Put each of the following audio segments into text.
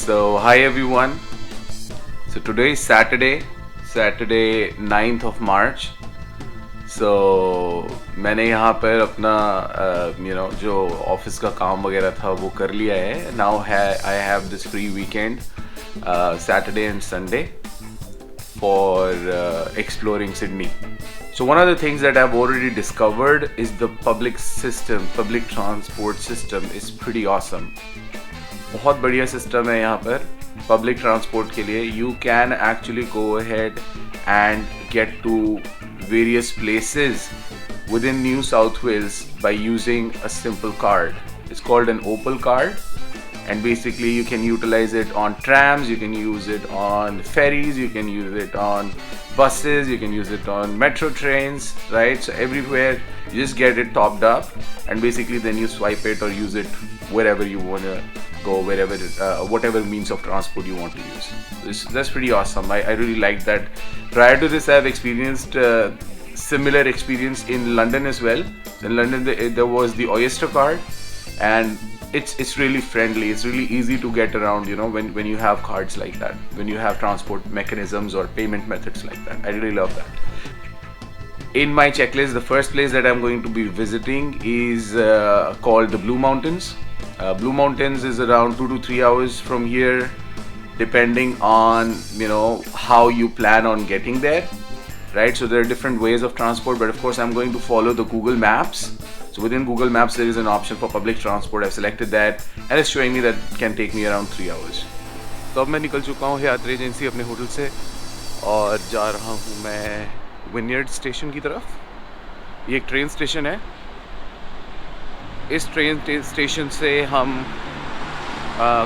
So hi everyone. So today is Saturday 9th of March. So मैंने यहाँ पर अपना जो ऑफिस का काम वगैरह था वो कर लिया है. Now I have this free weekend, Saturday and Sunday, for exploring Sydney. So one of the things that I've already discovered is the public transport system is pretty awesome. बहुत बढ़िया सिस्टम है यहाँ पर पब्लिक ट्रांसपोर्ट के लिए. You can actually go ahead and get to various places within New South Wales by using a simple card. It's called an Opal card, and basically you can utilize it on trams, you can use it on ferries, you can use it on buses, you can use it on metro trains, right? So everywhere you just get it topped up, and basically then you swipe it or use it wherever you want to go, wherever whatever means of transport you want to use. That's pretty awesome. I really like that. Prior to this, I have experienced similar experience in London as well. In London there was the Oyster card, and it's really friendly. It's really easy to get around, when you have cards like that, when you have transport mechanisms or payment methods like that. I really love that. In my checklist, the first place that I'm going to be visiting is called the Blue Mountains. Blue Mountains is around 2 to 3 hours from here, depending on how you plan on getting there, right? So there are different ways of transport, but of course I'm going to follow the Google Maps. So within Google Maps there is an option for public transport. I've selected that and it's showing me that it can take me around 3 hours. तो अब मैं निकल चुका हूँ यात्री agency अपने hotel से और जा रहा हूँ मैं विनियर्ड स्टेशन की तरफ. ये एक ट्रेन स्टेशन है. इस ट्रेन स्टेशन से हम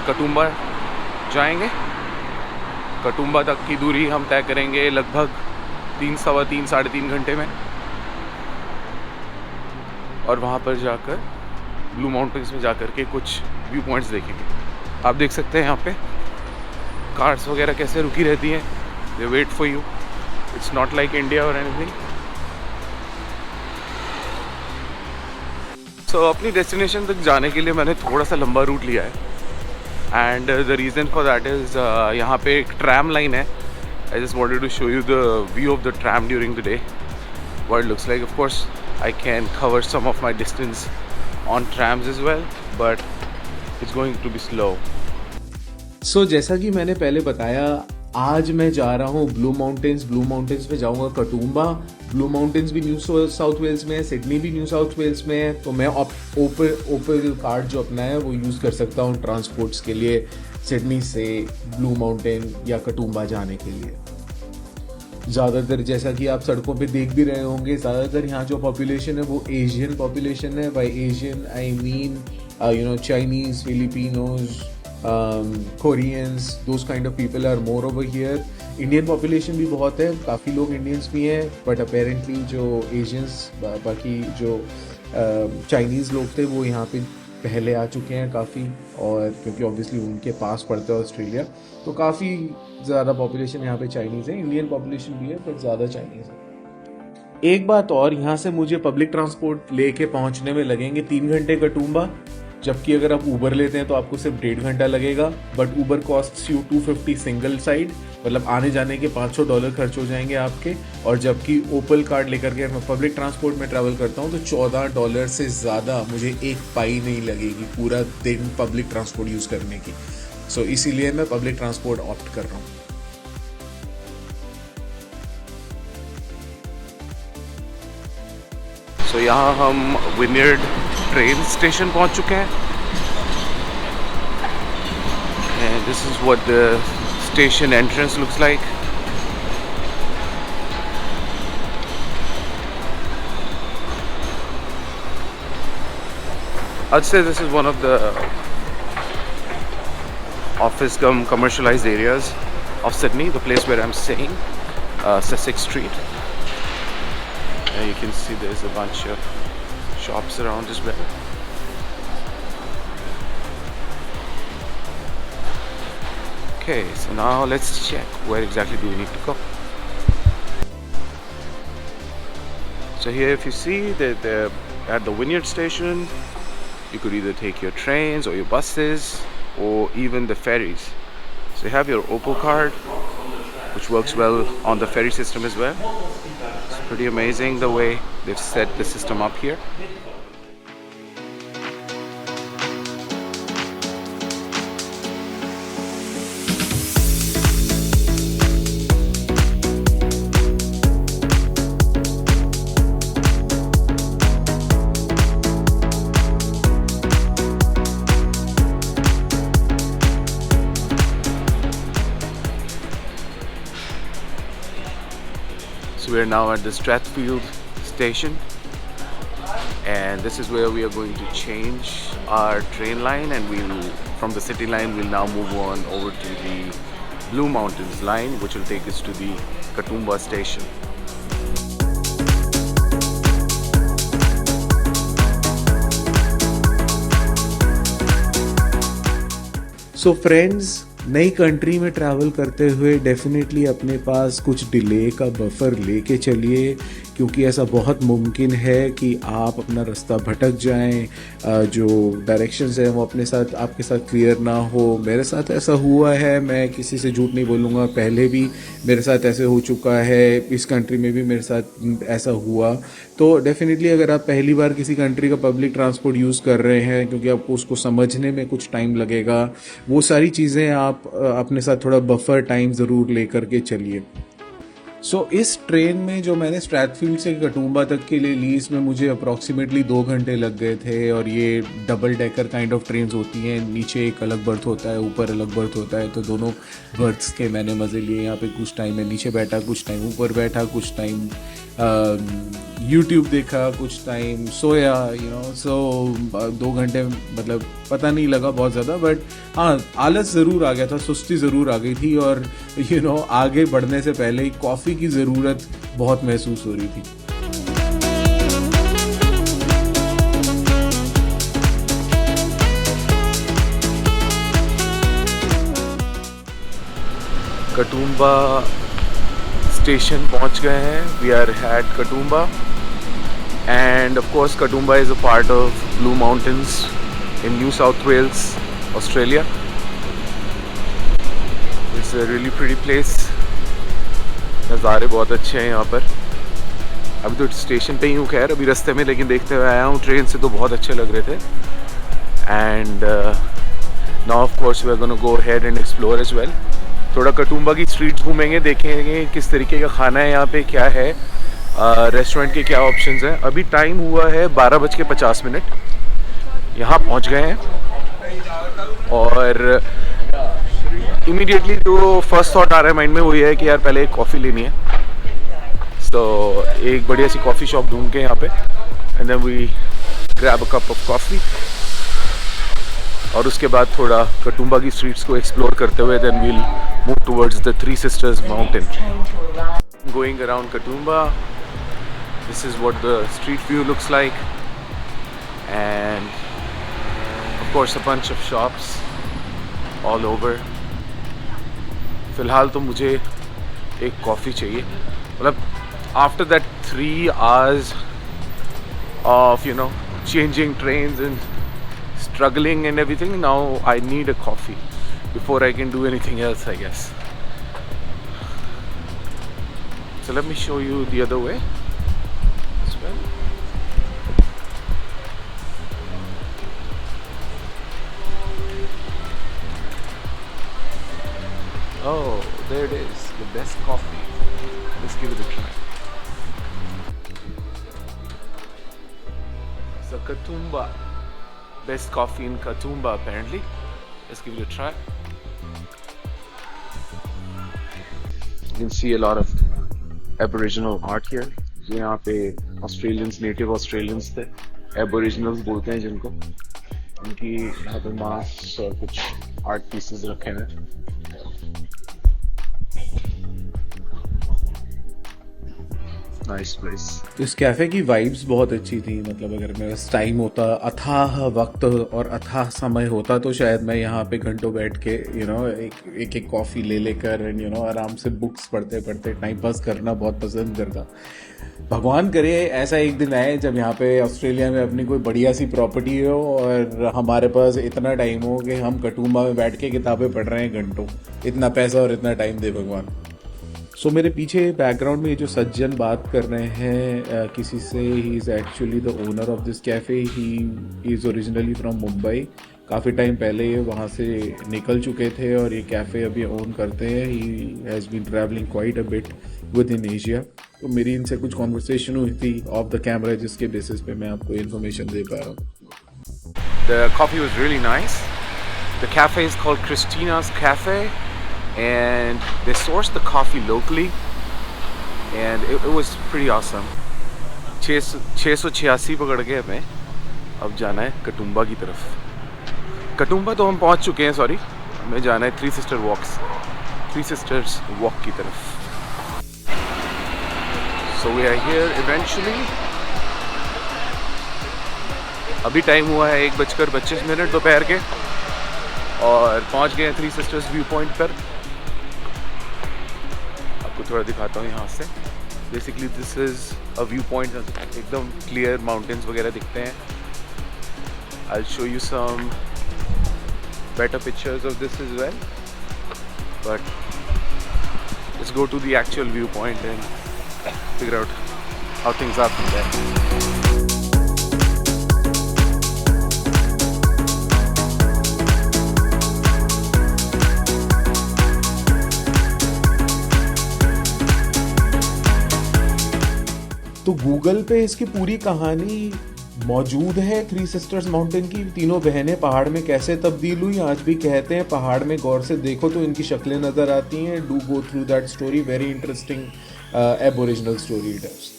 कटुम्बा जाएंगे. कटुम्बा तक की दूरी हम तय करेंगे लगभग 3-3.5 घंटे में, और वहाँ पर जाकर ब्लू माउंटेन्स में जाकर के कुछ व्यू पॉइंट्स देखेंगे. आप देख सकते हैं यहाँ पे कार्स वगैरह कैसे रुकी रहती हैं. They wait for you. It's not like India और एनीथिंग. सो अपनी डेस्टिनेशन तक जाने के लिए मैंने थोड़ा सा लंबा रूट लिया है, and the reason for that is यहाँ पे एक ट्रैम लाइन है. I just wanted to show you the view of the tram during the day, what it looks like. Of course I can cover some of my distance on trams as well, but it's going to be slow. So जैसा कि मैंने पहले बताया, आज मैं जा रहा हूँ ब्लू माउंटेन्स में जाऊँगा कटुम्बा. ब्लू माउंटेन्स भी न्यू साउथ वेल्स में है, सिडनी भी न्यू साउथ वेल्स में है. तो मैं ओपल कार्ड जो अपना है वो यूज़ कर सकता हूँ ट्रांसपोर्ट्स के लिए सिडनी से ब्लू माउंटेन या कटुम्बा जाने के लिए. ज़्यादातर जैसा कि आप सड़कों पे देख भी रहे होंगे, ज़्यादातर यहाँ जो पॉपुलेशन है वो एशियन पॉपुलेशन है. By Asian I mean Chinese, Filipinos, Koreans, those kind of people are more over here. Indian population भी बहुत है, काफ़ी लोग इंडियंस भी हैं, बट अपेरेंटली जो एशियंस, बाकी जो चाइनीज़ लोग थे वो यहाँ पे पहले आ चुके हैं काफ़ी, और क्योंकि ऑब्वियसली उनके पास पड़ता है ऑस्ट्रेलिया, तो काफ़ी ज़्यादा पॉपुलेशन यहाँ पे चाइनीज़ है. इंडियन पॉपुलेशन भी है बट ज़्यादा चाइनीज़ है. एक बात और, यहाँ से मुझे पब्लिक ट्रांसपोर्ट लेके पहुँचने में लगेंगे 3 घंटे कटुम्बा, जबकि अगर आप ऊबर लेते हैं तो आपको सिर्फ 1.5 घंटा लगेगा. But Uber costs you 250 single side, मतलब आने जाने के $500 खर्च हो जाएंगे आपके. और जबकि ओपल कार्ड लेकर के मैं पब्लिक ट्रांसपोर्ट में ट्रैवल करता हूँ तो $14 से ज़्यादा मुझे एक पाई नहीं लगेगी पूरा दिन पब्लिक ट्रांसपोर्ट यूज़ करने की. सो इसीलिए मैं पब्लिक ट्रांसपोर्ट ऑप्ट कर रहा हूँ. सो यहाँ हम विनियर्ड ट्रेन स्टेशन पहुँच चुके हैं. And this is what the station entrance looks like. I'd say this is one of the office commercialized areas of Sydney, the place where I'm staying, Sussex Street. And you can see there's a bunch of shops around as well. Okay, so now let's check where exactly do we need to go. So here if you see that at the Wynyard station, you could either take your trains or your buses or even the ferries. So you have your Oppo card, which works well on the ferry system as well. It's pretty amazing the way they've set the system up here. So we are now at the Strathfield station, and this is where we are going to change our train line, and from the city line we'll now move on over to the Blue Mountains line, which will take us to the Katoomba station. So friends, नई country में travel करते हुए definitely अपने पास कुछ delay का buffer लेके चलिए, क्योंकि ऐसा बहुत मुमकिन है कि आप अपना रास्ता भटक जाएं, जो डायरेक्शंस हैं वो आपके साथ क्लियर ना हो। मेरे साथ ऐसा हुआ है, मैं किसी से झूठ नहीं बोलूँगा, पहले भी मेरे साथ ऐसे हो चुका है, इस कंट्री में भी मेरे साथ ऐसा हुआ। तो डेफिनेटली अगर आप पहली बार किसी कंट्री का पब्लिक ट्रांसपोर्ट यूज़ कर रहे हैं, क्योंकि आपको उसको समझने में कुछ टाइम लगेगा, वो सारी चीज़ें आप अपने साथ थोड़ा बफर टाइम ज़रूर लेकर के चलिए। सो इस ट्रेन में जो मैंने स्ट्रैथफील्ड से कटूम्बा तक के लिए ली, इसमें मुझे अप्रॉक्सीमेटली 2 घंटे लग गए थे। और ये double decker kind of trains होती हैं, नीचे एक अलग बर्थ होता है, ऊपर अलग बर्थ होता है, तो दोनों बर्थ्स के मैंने मज़े लिए। यहाँ पे कुछ टाइम मैं नीचे बैठा, कुछ टाइम ऊपर बैठा, कुछ टाइम यूट्यूब देखा, कुछ टाइम सोया, सो 2 घंटे मतलब पता नहीं लगा बहुत ज़्यादा, बट हाँ आलस ज़रूर आ गया था, सुस्ती ज़रूर आ गई थी, और आगे बढ़ने से पहले ही कॉफ़ी की ज़रूरत बहुत महसूस हो रही थी। कटूम्बा स्टेशन पहुंच गए हैं। We are at Katoomba, and of course Katoomba is a part of Blue Mountains in New South Wales, Australia. It's a really pretty place, नज़ारे बहुत अच्छे हैं यहाँ पर। अभी तो स्टेशन पे ही हूँ, खैर अभी रास्ते में, लेकिन देखते हुए आया हूँ, ट्रेन से तो बहुत अच्छे लग रहे थे। And now of course we are gonna go ahead and explore as well. थोड़ा कटूम्बा की स्ट्रीट्स घूमेंगे, देखेंगे किस तरीके का खाना है यहाँ पे, क्या है, रेस्टोरेंट के क्या ऑप्शंस हैं। अभी टाइम हुआ है 12:50। यहाँ पहुँच गए हैं, और इमीडिएटली जो फर्स्ट थॉट आ रहा है माइंड में वो ये है कि यार पहले एक कॉफ़ी लेनी है। तो एक बढ़िया सी कॉफ़ी शॉप ढूंढ के यहाँ पे, and then we grab a cup of coffee, और उसके बाद थोड़ा कटूम्बा की स्ट्रीट्स को एक्सप्लोर करते हुए then we'll move towards the three sisters mountain. Going around Katoomba, this is what the street view looks like, and of course a bunch of shops all over. फ़िलहाल तो मुझे एक coffee चाहिए, मतलब after that 3 hours of changing trains and struggling and everything, now I need a coffee before I can do anything else, I guess. So let me show you the other way as well. Oh, there it is, the best coffee. Let's give it a try. So Katoomba, best coffee in Katoomba apparently. Let's give it a try. You can see a lot of Aboriginal art here. यहाँ पे Australians, native Australians थे, Aboriginals बोलते हैं जिनको, उनकी यहाँ पे mask और कुछ आर्ट पीसेस रखे हैं। Nice place. इस कैफ़े की वाइब्स बहुत अच्छी थी, मतलब अगर मेरे पास टाइम होता, अथाह वक्त और अथाह समय होता, तो शायद मैं यहाँ पे घंटों बैठ के एक कॉफ़ी ले लेकर एंड आराम से बुक्स पढ़ते पढ़ते टाइम पास करना बहुत पसंद करता। भगवान करे ऐसा एक दिन आए जब यहाँ पे ऑस्ट्रेलिया में अपनी कोई बढ़िया सी प्रॉपर्टी हो और हमारे पास इतना टाइम हो कि हम कटुम्बा में बैठ के किताबें पढ़ रहे हैं घंटों। इतना पैसा और इतना टाइम दे भगवान। सो मेरे पीछे बैकग्राउंड में ये जो सज्जन बात कर रहे हैं किसी से, he is actually the owner of this cafe. He is originally from Mumbai. काफ़ी टाइम पहले ये वहाँ से निकल चुके थे और ये कैफ़े अभी ओन करते हैं। He has been travelling quite a bit within Asia. तो मेरी इनसे कुछ कॉन्वर्सेशन हुई थी ऑफ द कैमरा, जिसके बेसिस पे मैं आपको इन्फॉर्मेशन दे पा रहा हूँ। The coffee was really nice. The cafe is called Christina's Cafe, and they sourced the coffee locally, and it was pretty awesome. 686 पकड़ के हमें अब जाना है कटुम्बा की तरफ। कटुम्बा तो हम पहुंच चुके हैं, सॉरी, हमें जाना है थ्री सिस्टर्स वॉक की तरफ। So we are here eventually. अभी टाइम हुआ है 1:25 दोपहर के और पहुंच गए हैं थ्री सिस्टर्स व्यू पॉइंट पर। आपको थोड़ा दिखाता हूँ यहाँ से। Basically this is a view point, एकदम क्लियर माउंटेन्स वगैरह दिखते हैं। I will show you some better pictures of this is well, but let's go to the actual view point and figure out how things are from there. तो Google पे इसकी पूरी कहानी मौजूद है थ्री सिस्टर्स माउंटेन की। तीनों बहनें पहाड़ में कैसे तब्दील हुई, आज भी कहते हैं पहाड़ में गौर से देखो तो इनकी शक्लें नज़र आती हैं। Do go through that story, very interesting aboriginal story it is.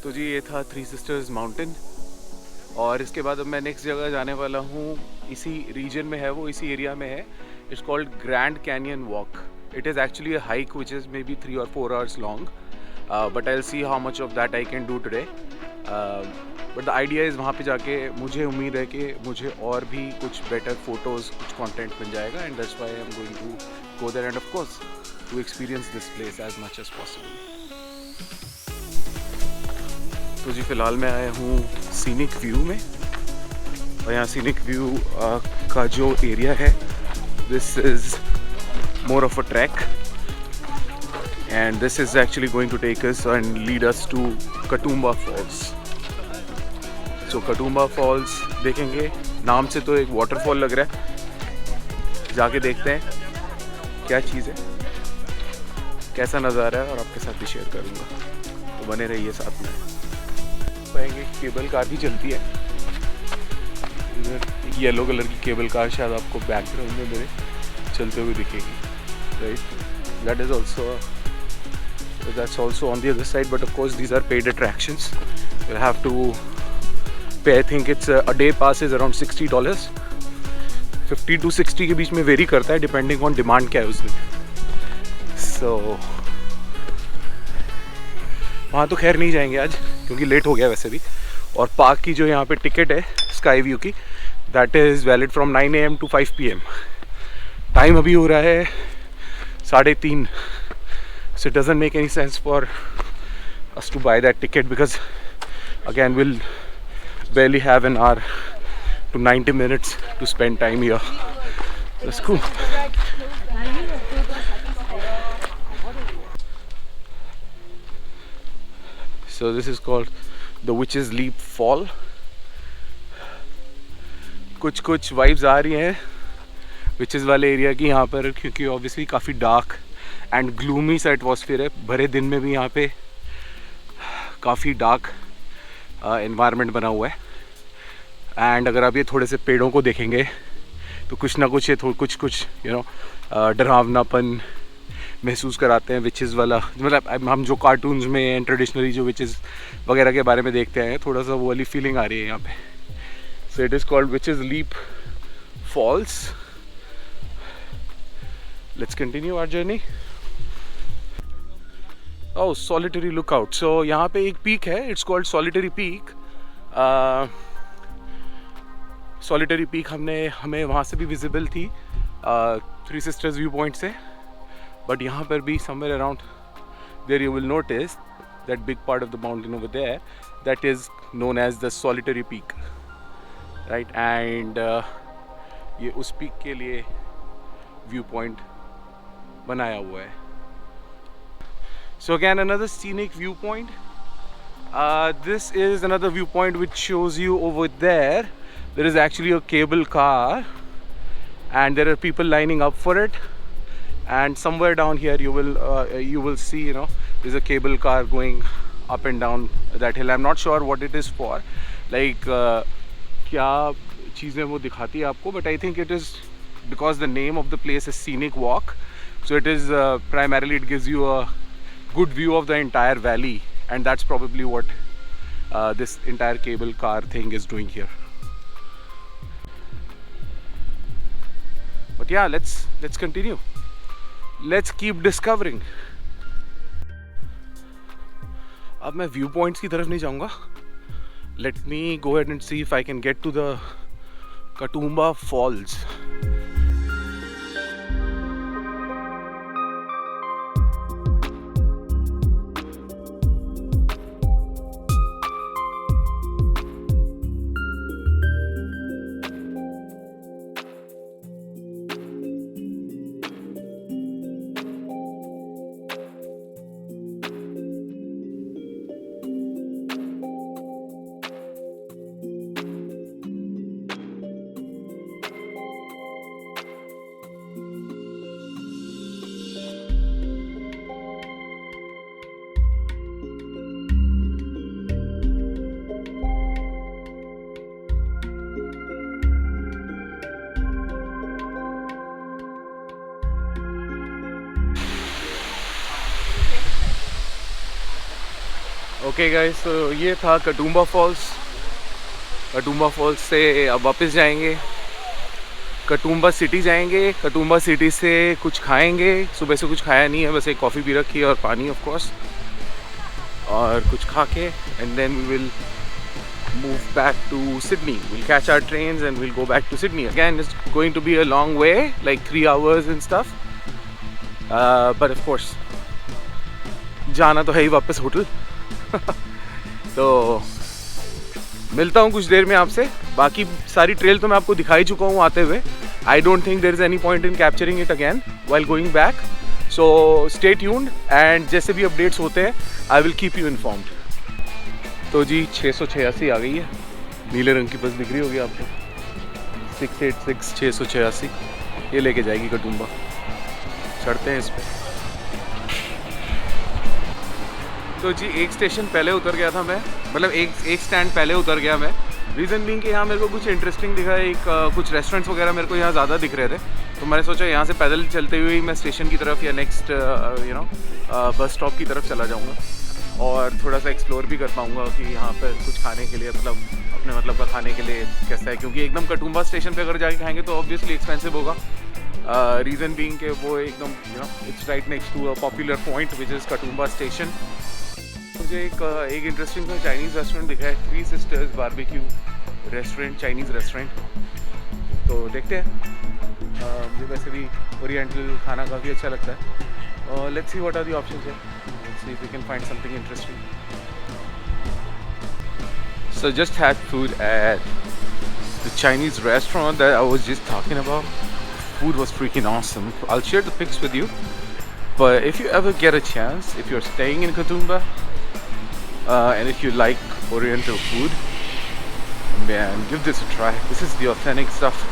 तो जी ये था थ्री सिस्टर्स माउंटेन, और इसके बाद अब मैं नेक्स्ट जगह जाने वाला हूँ। इसी रीजन में है, वो इसी एरिया में है। It's called grand canyon walk. It is actually a hike which is may be 3 or 4 hours long, but I will see how much of that I can do today. But the idea is वहाँ पे जाके मुझे उम्मीद है कि मुझे और भी कुछ बेटर फोटोज़, कुछ कंटेंट मिल जाएगा, and that's why I am going to go there and of course to experience this place as much as possible. तो जी फ़िलहाल मैं आया हूँ सीनिक व्यू में, और यहाँ सीनिक व्यू का जो एरिया है, this is more of a track, and this is actually going to take us and lead us to Katoomba Falls. So Katoomba Falls देखेंगे, नाम से तो एक वाटरफॉल लग रहा है, जाके देखते हैं क्या चीज़ है, कैसा नज़ारा है, और आपके साथ भी शेयर करूँगा, तो बने रहिए साथ में। पाएंगे केबल कार भी चलती है इधर, येलो कलर की केबल कार शायद आपको बैकग्राउंड में मेरे चलते हुए दिखेगी, right. That is also that's also on the other side, but of course these are paid attractions. You'll have to pay, I think it's a day pass is around $60, 50 to 60 के बीच में very करता है, depending on demand क्या है उस दिन। सो वहाँ तो खैर नहीं जाएंगे आज, क्योंकि लेट हो गया वैसे भी। और पार्क की जो यहाँ पे टिकट है स्काई व्यू की, that is valid from 9 AM to 5 PM। Time अभी हो रहा है 3:30, so it doesn't make any sense for us to buy that ticket, because again we'll barely have an hour to 90 minutes to spend time here. That's cool. So this is called the Witch's Leap Fall. कुछ vibes आ रही हैं witches वाले area की यहाँ पर, क्योंकि obviously काफ़ी dark and gloomy सा एटमॉस्फेयर है। भरे दिन में भी यहाँ पे काफ़ी डार्क एनवायरनमेंट बना हुआ है। एंड अगर आप ये थोड़े से पेड़ों को देखेंगे तो कुछ ना कुछ ये कुछ डरावनापन महसूस कराते हैं, विचेस वाला। मतलब हम जो कार्टून्स में एंड ट्रेडिशनली जो विचेस वगैरह के बारे में देखते हैं, थोड़ा सा वो वाली फीलिंग आ रही है यहाँ पे। So it is called Witches Leap Falls. Let's continue our journey. Oh solitary lookout. So यहाँ पे एक पीक है, it's called solitary peak. Solitary peak हमें वहाँ से भी विजिबल थी थ्री सिस्टर्स व्यू पॉइंट से. बट यहाँ पर भी somewhere around there you will notice that big part of the mountain over there that is known as the solitary peak, right. And ये उस पीक के लिए व्यू पॉइंट बनाया हुआ है. So again another scenic viewpoint. This is another viewpoint which shows you over there. There is actually a cable car and there are people lining up for it. And somewhere down here you will see, you know, there's a cable car going up and down that hill. I'm not sure what it is for. Like क्या चीज़ें वो दिखाती है आपको, but I think it is because the name of the place is Scenic Walk. So it is primarily it gives you a good view of the entire valley, and that's probably what this entire cable car thing is doing here. But yeah, let's continue. Let's keep discovering. अब मैं view points की तरफ नहीं जाऊंगा. Let me go ahead and see if I can get to the Katoomba Falls. Okay guys, तो ये था कटूम्बा false. कटूम्बा false से अब वापस जाएंगे, कटूम्बा सिटी जाएंगे. कटूम्बा सिटी से कुछ खाएंगे. सुबह से कुछ खाया नहीं है, बस एक कॉफ़ी पी रखी है और पानी ऑफ कोर्स, और कुछ खा के and then we will move back to Sydney. Will catch our trains and will go back to Sydney. Again it's going to be a long way, like 3 hours and stuff, but of course जाना तो है ही वापस hotel. तो मिलता हूँ कुछ देर में आपसे. बाकी सारी ट्रेल तो मैं आपको दिखा ही चुका हूँ आते हुए. I don't think there is any point in capturing it again while going back. So stay tuned and जैसे भी अपडेट्स होते हैं I will keep you informed. तो जी 686 आ गई है. नीले रंग की बस दिख रही होगी आपको, 686 686. ये लेके जाएगी कटूम्बा. चढ़ते हैं इस पर. तो जी एक स्टेशन पहले उतर गया था मैं, मतलब एक स्टैंड पहले उतर गया मैं. रीज़न बीइंग कि यहाँ मेरे को कुछ इंटरेस्टिंग दिखा. कुछ रेस्टोरेंट्स वगैरह मेरे को यहाँ ज़्यादा दिख रहे थे, तो मैंने सोचा यहाँ से पैदल चलते हुए ही मैं स्टेशन की तरफ या नेक्स्ट बस स्टॉप की तरफ चला जाऊँगा और थोड़ा सा एक्सप्लोर भी कर पाऊँगा कि यहाँ पर कुछ खाने के लिए, मतलब अपने मतलब का खाने के लिए कैसा है. क्योंकि एकदम कटूम्बा स्टेशन पर अगर जाके खाएँगे तो ऑब्वियसली एक्सपेंसिव होगा. रीज़न बीइंग के वो एकदम it's right next to a popular point which is Katoomba station. मुझे एक इंटरेस्टिंग सा चाइनीज़ रेस्टोरेंट दिखा है, three sisters barbecue restaurant, Chinese restaurant. तो देखते हैं. मुझे वैसे भी ओरिएंटल खाना काफ़ी अच्छा लगता है. Let's see what are the options here. Let's see if we can find something interesting. So just had food at the Chinese restaurant that I was just talking about. Food was freaking awesome. I'll share the pics with you. But if you ever get a chance, if you're staying in Katoomba, and if you like Oriental food, man, give this a try. This is the authentic stuff.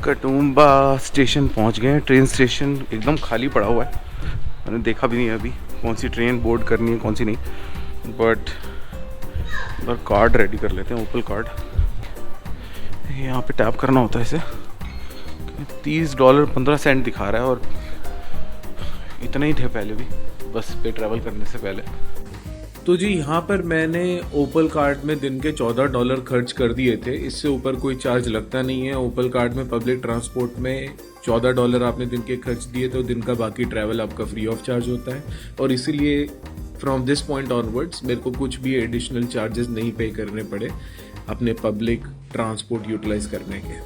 Katoomba station पहुंच गए. Train station एकदम खाली पड़ा हुआ है. मैंने देखा भी नहीं है अभी कौन सी ट्रेन बोर्ड करनी है कौन सी नहीं. बट कार्ड रेडी कर लेते हैं, ओपल कार्ड. यहाँ पे टैप करना होता है इसे. $30.15 दिखा रहा है और इतना ही थे पहले भी बस पे ट्रैवल करने से पहले. तो जी यहाँ पर मैंने ओपल कार्ड में दिन के $14 खर्च कर दिए थे। इससे ऊपर कोई चार्ज लगता नहीं है। ओपल कार्ड में पब्लिक ट्रांसपोर्ट में $14 आपने दिन के खर्च दिए तो दिन का बाकी ट्रैवल आपका फ्री ऑफ चार्ज होता है, और इसीलिए फ्रॉम दिस पॉइंट ऑनवर्ड्स मेरे को कुछ भी एडिशनल चार्जेस नहीं पे करने पड़े अपने पब्लिक ट्रांसपोर्ट यूटिलाइज करने के।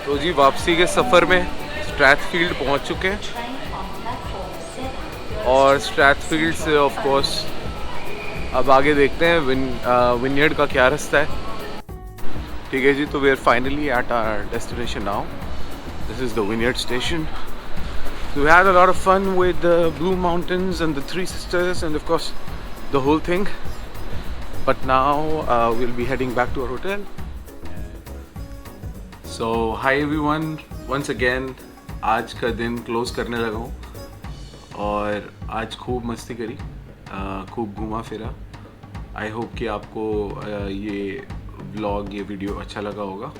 तो जी वापसी के सफ़र में स्ट्रैथफील्ड पहुंच चुके हैं, और स्ट्रैथफील्ड से ऑफ कोर्स अब आगे देखते हैं विनयर्ड का क्या रास्ता है। ठीक है जी, तो we are finally at our destination now. This is the Vineyard station. So we had a lot of fun with the Blue Mountains and the Three Sisters and of course the whole thing. But now we'll be heading back to our hotel. So hi everyone, once again आज का दिन close करने लगा हूँ, और आज खूब मस्ती करी, खूब घूमा फिरा। आई होप कि आपको ये व्लॉग, ये वीडियो अच्छा लगा होगा।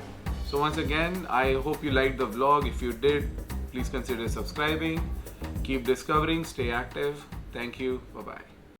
So once again I hope you liked the vlog. If you did, please consider subscribing. Keep discovering, stay active. Thank you. Bye bye.